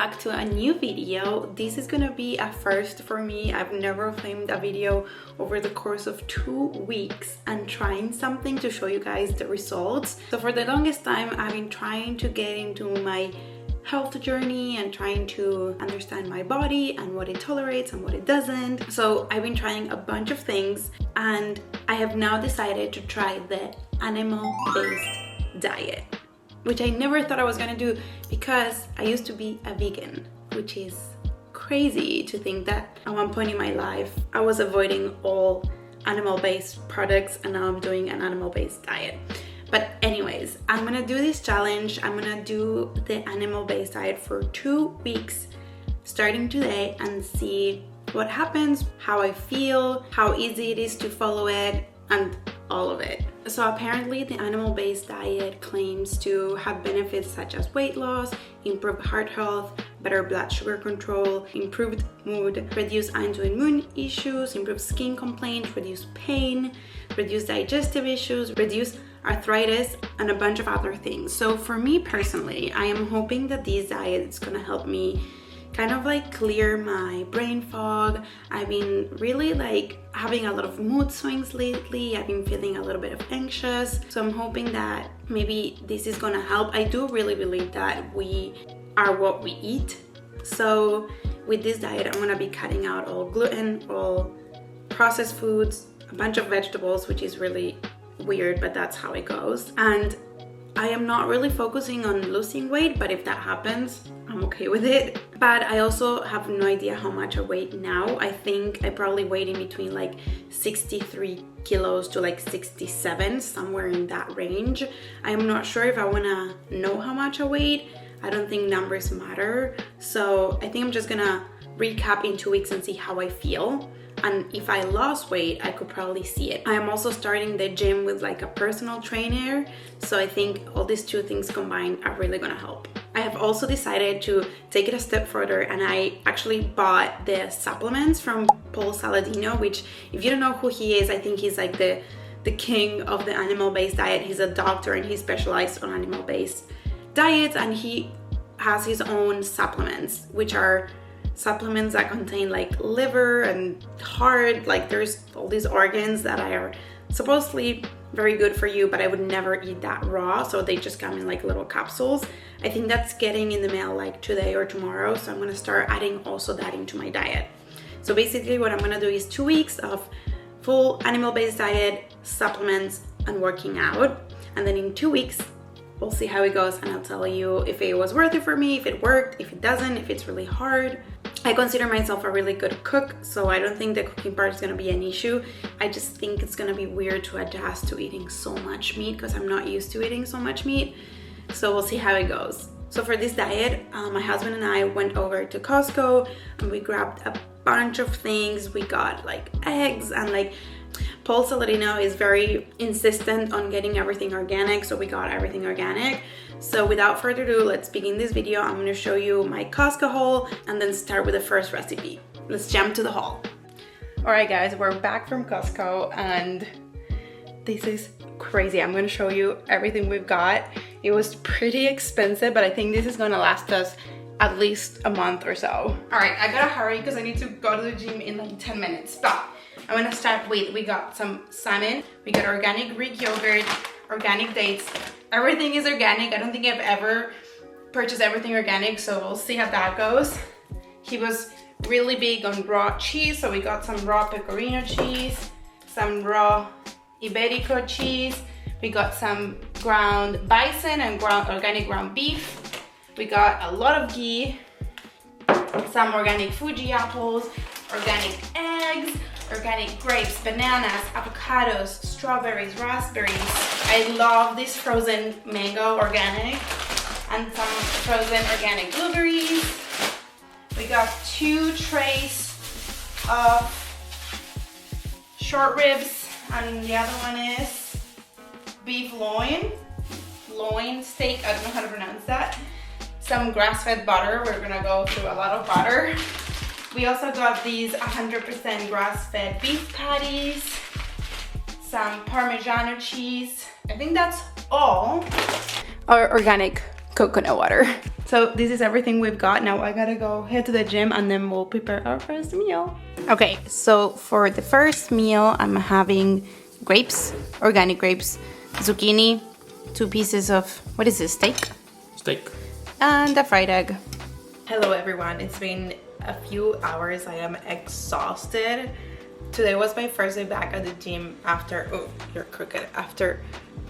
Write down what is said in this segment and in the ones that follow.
back to a new video. This is gonna be a first for me. I've never filmed a video over the course of 2 weeks and trying something to show you guys the results. So for the longest time, I've been trying to get into my health journey and trying to understand my body and what it tolerates and what it doesn't. So I've been trying a bunch of things and I have now decided to try the animal-based diet, which I never thought I was gonna do because I used to be a vegan, which is crazy to think that at one point in my life I was avoiding all animal-based products and now I'm doing an animal-based diet. But anyways, I'm gonna do this challenge. I'm gonna do the animal-based diet for 2 weeks starting today and see what happens, how I feel, how easy it is to follow it, and all of it. So apparently the animal-based diet claims to have benefits such as weight loss, improved heart health, better blood sugar control, improved mood, reduced autoimmune issues, improved skin complaints, reduced pain, reduced digestive issues, reduced arthritis, and a bunch of other things. So for me personally, I am hoping that this diet is gonna help me kind of like clear my brain fog. I've been really like having a lot of mood swings lately. I've been feeling a little bit of anxious. So I'm hoping that maybe this is gonna help. I do really believe that we are what we eat. So with this diet, I'm gonna be cutting out all gluten, all processed foods, a bunch of vegetables, which is really weird, but that's how it goes. And I am not really focusing on losing weight, but if that happens, I'm okay with it. But I also have no idea how much I weigh now. I think I probably weighed in between like 63 kilos to like 67, somewhere in that range. I am not sure if I wanna know how much I weighed. I don't think numbers matter. So I think I'm just gonna recap in 2 weeks and see how I feel. And if I lost weight, I could probably see it. I am also starting the gym with like a personal trainer. So I think all these two things combined are really gonna help. I have also decided to take it a step further and I actually bought the supplements from Paul Saladino, which if you don't know who he is, I think he's like the king of the animal-based diet. He's a doctor and he specialized on animal-based diets and he has his own supplements, which are supplements that contain like liver and heart. Like there's all these organs that are supposedly very good for you, but I would never eat that raw. So they just come in like little capsules. I think that's getting in the mail like today or tomorrow. So I'm gonna start adding also that into my diet. So basically what I'm gonna do is 2 weeks of full animal-based diet, supplements, and working out. And then in 2 weeks, we'll see how it goes and I'll tell you if it was worth it for me, if it worked, if it doesn't, if it's really hard. I consider myself a really good cook, so I don't think the cooking part is gonna be an issue. I just think it's gonna be weird to adjust to eating so much meat because I'm not used to eating so much meat. So we'll see how it goes. So for this diet, my husband and I went over to Costco and we grabbed a bunch of things. We got like eggs and like Paul Saladino is very insistent on getting everything organic, so we got everything organic. So without further ado, let's begin this video. I'm going to show you my Costco haul and then start with the first recipe. Let's jump to the haul. All right guys, we're back from Costco and this is crazy. I'm going to show you everything we've got. It was pretty expensive, but I think this is going to last us at least a month or so. All right, I gotta hurry because I need to go to the gym in like 10 minutes. But I'm gonna start with, we got some salmon, we got organic Greek yogurt, organic dates. Everything is organic. I don't think I've ever purchased everything organic, so we'll see how that goes. He was really big on raw cheese, so we got some raw pecorino cheese, some raw Iberico cheese, we got some ground bison and organic ground beef. We got a lot of ghee, some organic Fuji apples, organic eggs, organic grapes, bananas, avocados, strawberries, raspberries. I love this frozen mango organic and some frozen organic blueberries. We got 2 trays of short ribs and the other one is beef loin steak. I don't know how to pronounce that. Some grass-fed butter. We're gonna go through a lot of butter. We also got these 100% grass-fed beef patties, some Parmigiano cheese. I think that's all. Our organic coconut water. So this is everything we've got. Now I gotta go head to the gym and then we'll prepare our first meal. Okay, so for the first meal, I'm having grapes, organic grapes, zucchini, 2 pieces of, what is this, steak? Steak. And a fried egg. Hello everyone, it's been a few hours. I am exhausted. Today was my first day back at the gym after, oh, you're crooked, after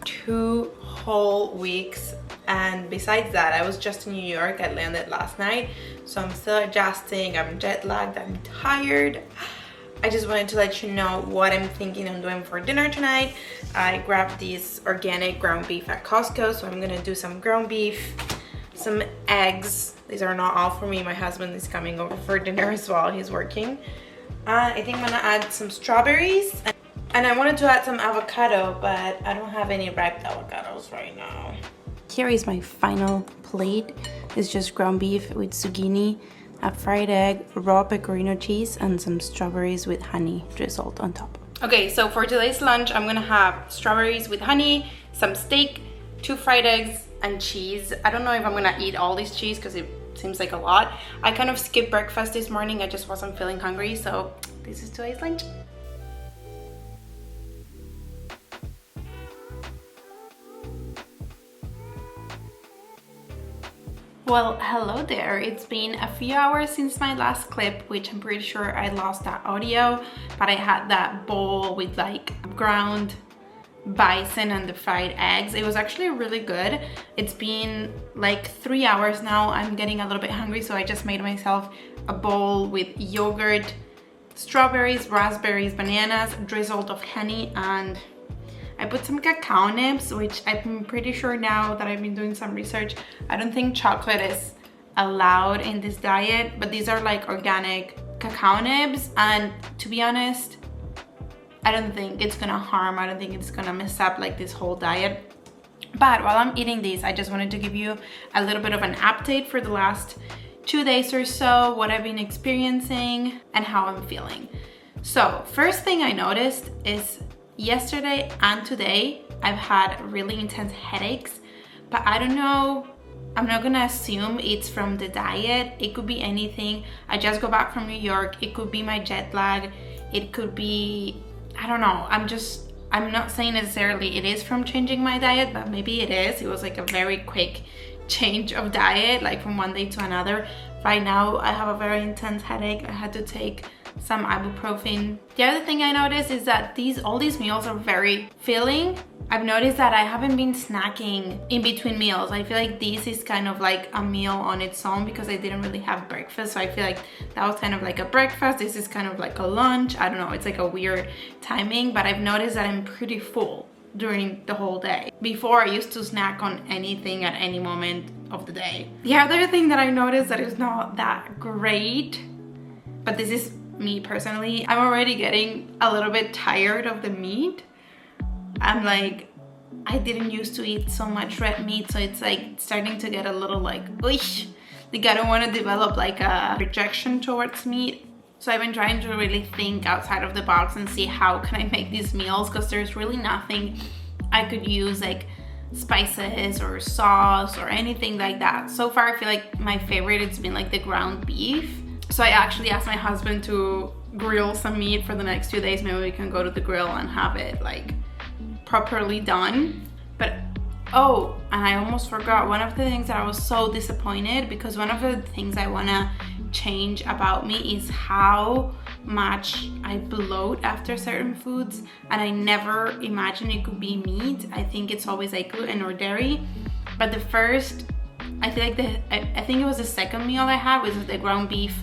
2 whole weeks. And besides that, I was just in New York. I landed last night, so I'm still adjusting. I'm jet lagged, I'm tired. I just wanted to let you know what I'm thinking I'm doing for dinner tonight. I grabbed these organic ground beef at Costco, so I'm gonna do some ground beef, some eggs. These are not all for me. My husband is coming over for dinner as well. He's working. I think I'm gonna add some strawberries. And I wanted to add some avocado, but I don't have any ripe avocados right now. Here is my final plate. It's just ground beef with zucchini, a fried egg, raw pecorino cheese, and some strawberries with honey drizzled on top. Okay, so for today's lunch, I'm gonna have strawberries with honey, some steak, 2 fried eggs, and cheese. I don't know if I'm gonna eat all this cheese because it seems like a lot. I kind of skipped breakfast this morning. I just wasn't feeling hungry, so this is today's lunch. Well, hello there. It's been a few hours since my last clip, which I'm pretty sure I lost that audio, but I had that bowl with like ground bison and the fried eggs. It was actually really good. It's been like 3 hours now. I'm getting a little bit hungry, so I just made myself a bowl with yogurt, strawberries, raspberries, bananas, drizzled of honey, and I put some cacao nibs, which I'm pretty sure now that I've been doing some research, I don't think chocolate is allowed in this diet, but these are like organic cacao nibs, and to be honest, I don't think it's gonna harm, I don't think it's gonna mess up like this whole diet. But while I'm eating these, I just wanted to give you a little bit of an update for the last 2 days or so, what I've been experiencing and how I'm feeling. So first thing I noticed is yesterday and today I've had really intense headaches, but I don't know, I'm not gonna assume it's from the diet. It could be anything. I just got back from New York. It could be my jet lag. It could be, I don't know. I'm not saying necessarily it is from changing my diet, but maybe it is. It was like a very quick change of diet, like from one day to another. Right now I have a very intense headache. I had to take some ibuprofen. The other thing I noticed is that all these meals are very filling. I've noticed that I haven't been snacking in between meals. I feel like this is kind of like a meal on its own because I didn't really have breakfast, so I feel like that was kind of like a breakfast. This is kind of like a lunch. I don't know, it's like a weird timing, but I've noticed that I'm pretty full during the whole day. Before, I used to snack on anything at any moment of the day. The other thing that I noticed that is not that great, but this is me personally, I'm already getting a little bit tired of the meat. I'm like, I didn't used to eat so much red meat, so it's like starting to get a little like, oish. Like I don't want to develop like a rejection towards meat. So I've been trying to really think outside of the box and see how can I make these meals, because there's really nothing I could use like spices or sauce or anything like that. So far I feel like my favorite it's been like the ground beef. So I actually asked my husband to grill some meat for the next 2 days. Maybe we can go to the grill and have it like properly done. But oh, and I almost forgot one of the things that I was so disappointed, because one of the things I want to change about me is how much I bloat after certain foods, and I never imagined it could be meat. I think it's always like gluten or dairy. But the first, I feel like I think it was the second meal I had, which was the ground beef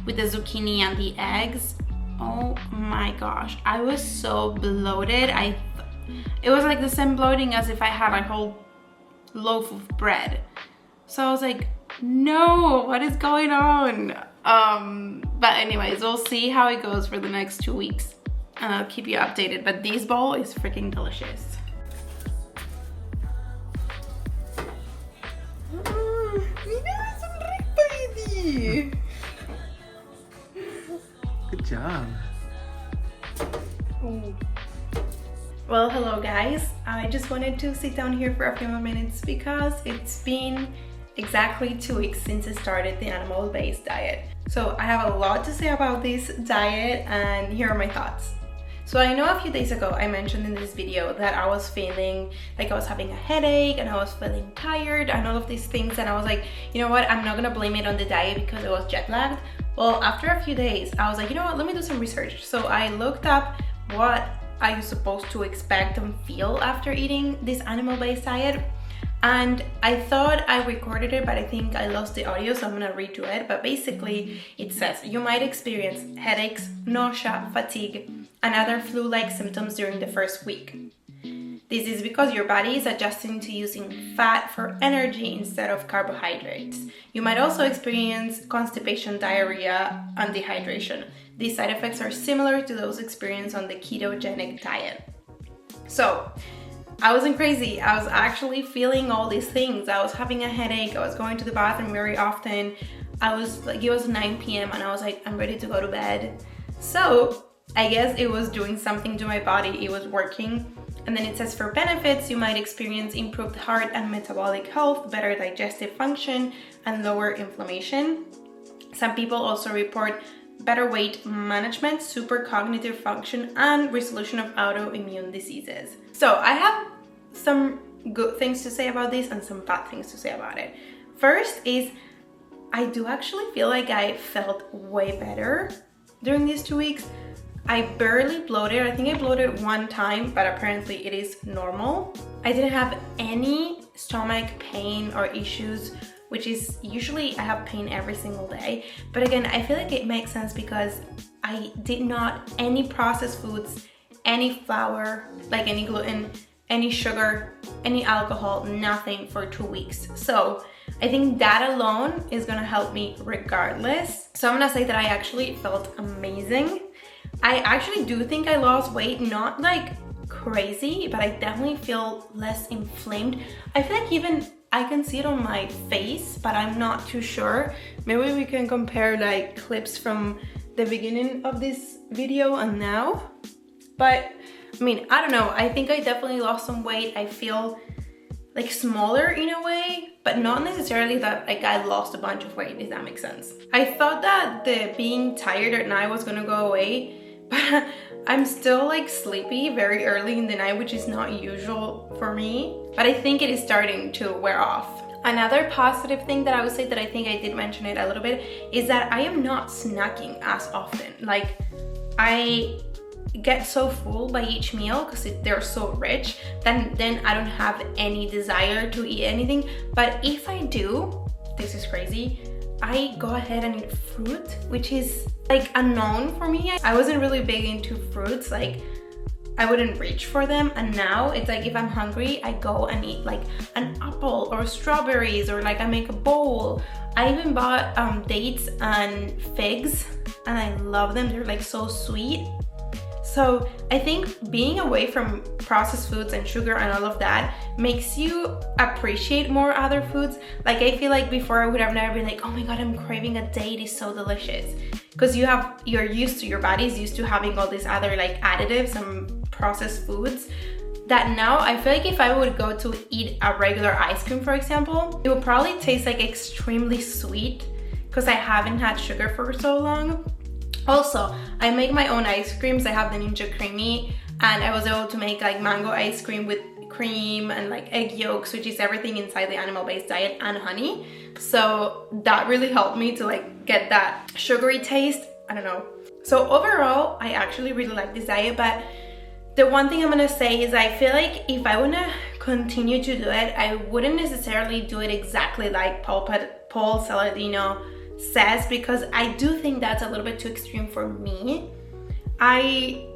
with the zucchini and the eggs. Oh my gosh, I was so bloated. It was like the same bloating as if I had a whole loaf of bread. So I was like, no, what is going on? But anyways, we'll see how it goes for the next 2 weeks and I'll keep you updated. But this bowl is freaking delicious. Good job. Oh. Well, hello guys. I just wanted to sit down here for a few more minutes because it's been exactly 2 weeks since I started the animal-based diet. So I have a lot to say about this diet, and here are my thoughts. So I know a few days ago I mentioned in this video that I was feeling like I was having a headache and I was feeling tired and all of these things, and I was like, you know what, I'm not gonna blame it on the diet because I was jet lagged. Well, after a few days I was like, you know what, let me do some research. So I looked up what are you supposed to expect and feel after eating this animal-based diet, and I thought I recorded it, but I think I lost the audio, so I'm gonna redo it. But basically it says you might experience headaches, nausea, fatigue, and other flu-like symptoms during the first week. This is because your body is adjusting to using fat for energy instead of carbohydrates. You might also experience constipation, diarrhea, and dehydration. These side effects are similar to those experienced on the ketogenic diet. So, I wasn't crazy. I was actually feeling all these things. I was having a headache. I was going to the bathroom very often. I was like, it was 9 p.m. and I was like, I'm ready to go to bed. So, I guess it was doing something to my body. It was working. And then it says for benefits, you might experience improved heart and metabolic health, better digestive function, and lower inflammation. Some people also report better weight management, super cognitive function, and resolution of autoimmune diseases. So I have some good things to say about this and some bad things to say about it. First is I do actually feel like I felt way better during these 2 weeks. I barely bloated. I think I bloated one time, but apparently it is normal. I didn't have any stomach pain or issues, which is usually I have pain every single day. But again, I feel like it makes sense because I did not any processed foods, any flour, like any gluten, any sugar, any alcohol, nothing for 2 weeks. So I think that alone is gonna help me regardless. So I'm gonna say that I actually felt amazing. I actually do think I lost weight, not like crazy, but I definitely feel less inflamed. I feel like even I can see it on my face, but I'm not too sure. Maybe we can compare like clips from the beginning of this video and now. But I mean, I don't know. I think I definitely lost some weight. I feel like smaller in a way, but not necessarily that like I lost a bunch of weight, if that makes sense. I thought that the being tired at night was gonna go away, but I'm still like sleepy very early in the night, which is not usual for me, but I think it is starting to wear off. Another positive thing that I would say that I think I did mention it a little bit is that I am not snacking as often. Like I get so full by each meal because they're so rich, then I don't have any desire to eat anything. But if I do, this is crazy, I go ahead and eat fruit, which is like unknown for me. I wasn't really big into fruits, like I wouldn't reach for them, and now it's like if I'm hungry, I go and eat like an apple or strawberries, or like I make a bowl. I even bought dates and figs, and I love them. They're like so sweet. So I think being away from processed foods and sugar and all of that makes you appreciate more other foods. Like I feel like before I would have never been like, oh my god, I'm craving a date, it's so delicious. Because you're used to, your body's used to having all these other like additives and processed foods, that now I feel like if I would go to eat a regular ice cream, for example, it would probably taste like extremely sweet because I haven't had sugar for so long. Also, I make my own ice creams. I have the Ninja Creamy, and I was able to make like mango ice cream with cream and like egg yolks, which is everything inside the animal-based diet, and honey. So that really helped me to like get that sugary taste. I don't know. So overall, I actually really like this diet, but the one thing I'm gonna say is I feel like if I wanna continue to do it, I wouldn't necessarily do it exactly like Paul Saladino says, because I do think that's a little bit too extreme for me. I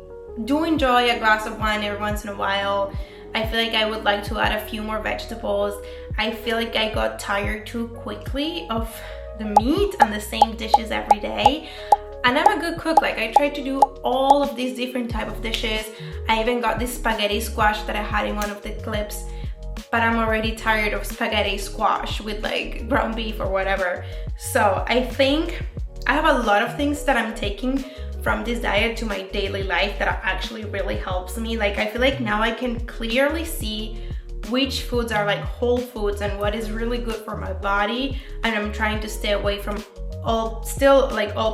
do enjoy a glass of wine every once in a while. I feel like I would like to add a few more vegetables. I feel like I got tired too quickly of the meat and the same dishes every day. And I'm a good cook. Like I tried to do all of these different type of dishes. I even got this spaghetti squash that I had in one of the clips, but I'm already tired of spaghetti squash with like ground beef or whatever. So I think I have a lot of things that I'm taking from this diet to my daily life that actually really helps me. Like I feel like now I can clearly see which foods are like whole foods and what is really good for my body, and I'm trying to stay away from all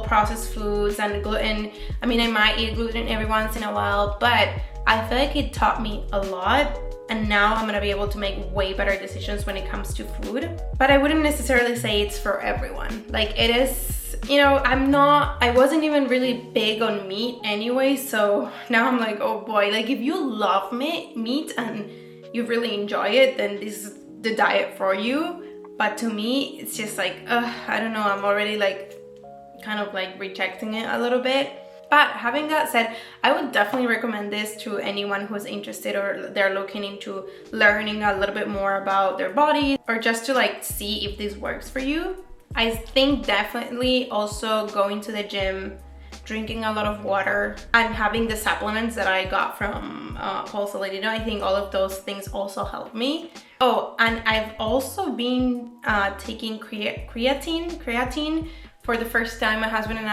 processed foods and gluten. I mean, I might eat gluten every once in a while, but I feel like it taught me a lot, and now I'm gonna be able to make way better decisions when it comes to food. But I wouldn't necessarily say it's for everyone. Like, it is, you know, I wasn't even really big on meat anyway, so now I'm like, oh boy, like if you love meat and you really enjoy it, then this is the diet for you. But to me, it's just like, I don't know, I'm already like kind of like rejecting it a little bit. But having that said, I would definitely recommend this to anyone who's interested or they're looking into learning a little bit more about their body, or just to like see if this works for you. I think definitely also going to the gym, drinking a lot of water, and having the supplements that I got from Paul Saladino, I think all of those things also helped me. Oh, and I've also been taking creatine for the first time. My husband and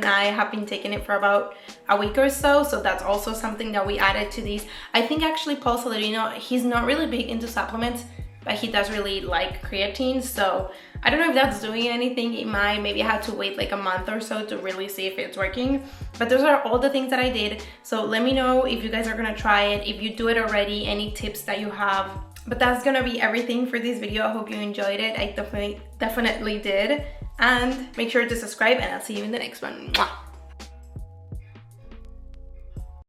I have been taking it for about a week or so, so that's also something that we added to these. I think actually Paul Saladino, he's not really big into supplements, but he does really like creatine, so I don't know if that's doing anything. It might, maybe I had to wait like a month or so to really see if it's working. But those are all the things that I did. So let me know if you guys are gonna try it, if you do it already, any tips that you have. But that's gonna be everything for this video. I hope you enjoyed it. I definitely did. And make sure to subscribe, and I'll see you in the next one. Mwah.